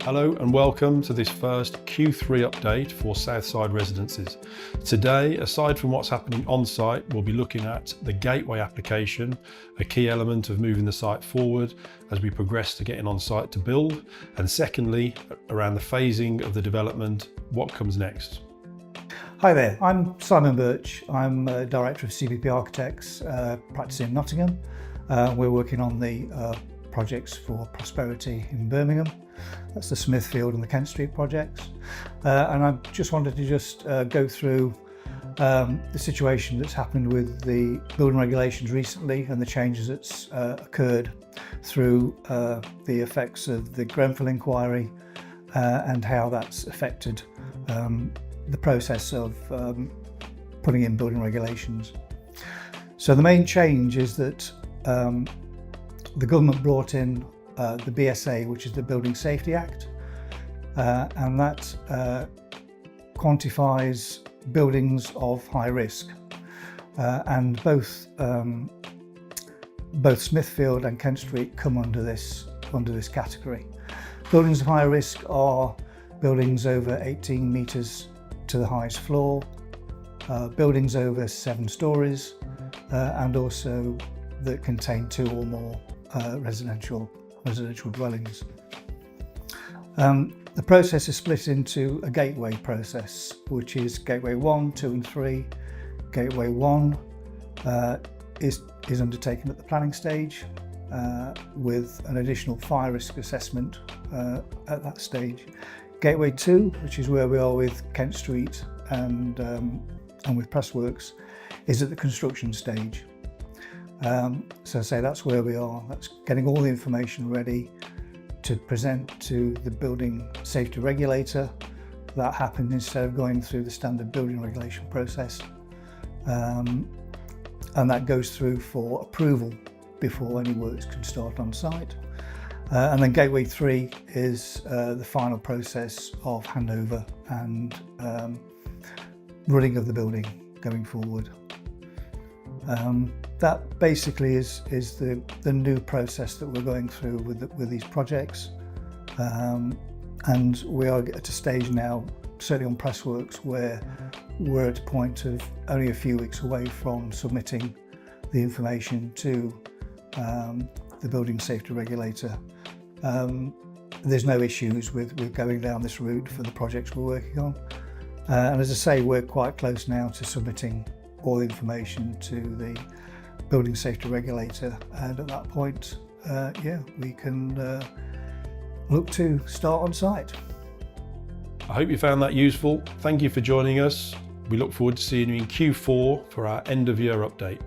Hello and welcome to this first Q3 update for Southside Residencies. Today, aside from what's happening on site, we'll be looking at the gateway application, a key element of moving the site forward as we progress to getting on site to build, and secondly, around the phasing of the development, what comes next. Hi there, I'm Simon Birch. I'm Director of CBP Architects, practicing in Nottingham. We're working on the projects for Prosperity in Birmingham. That's the Smithfield and the Kent Street projects. And I just wanted to go through the situation that's happened with the building regulations recently and the changes that's occurred through the effects of the Grenfell inquiry and how that's affected the process of putting in building regulations. So the main change is that the government brought in the BSA, which is the Building Safety Act, and that quantifies buildings of high risk, and both Smithfield and Kent Street come under this category. Buildings of high risk are buildings over 18 metres to the highest floor, buildings over 7 stories, and also that contain 2 or more residential dwellings. The process is split into a gateway process, which is Gateway 1, 2 and 3. Gateway 1 is undertaken at the planning stage with an additional fire risk assessment at that stage. Gateway 2, which is where we are with Kent Street and with Pressworks, is at the construction stage. So say that's where we are. That's getting all the information ready to present to the building safety regulator. That happened instead of going through the standard building regulation process. And that goes through for approval before any works can start on site. And then Gateway 3 is the final process of handover and running of the building going forward. That basically is the new process that we're going through with these projects, and we are at a stage now, certainly on Pressworks, where we're at a point of only a few weeks away from submitting the information to the building safety regulator. There's no issues with going down this route for the projects we're working on, and as I say, we're quite close now to submitting all the information to the building safety regulator, and at that point, we can look to start on site. I hope you found that useful. Thank you for joining us. We look forward to seeing you in Q4 for our end of year update.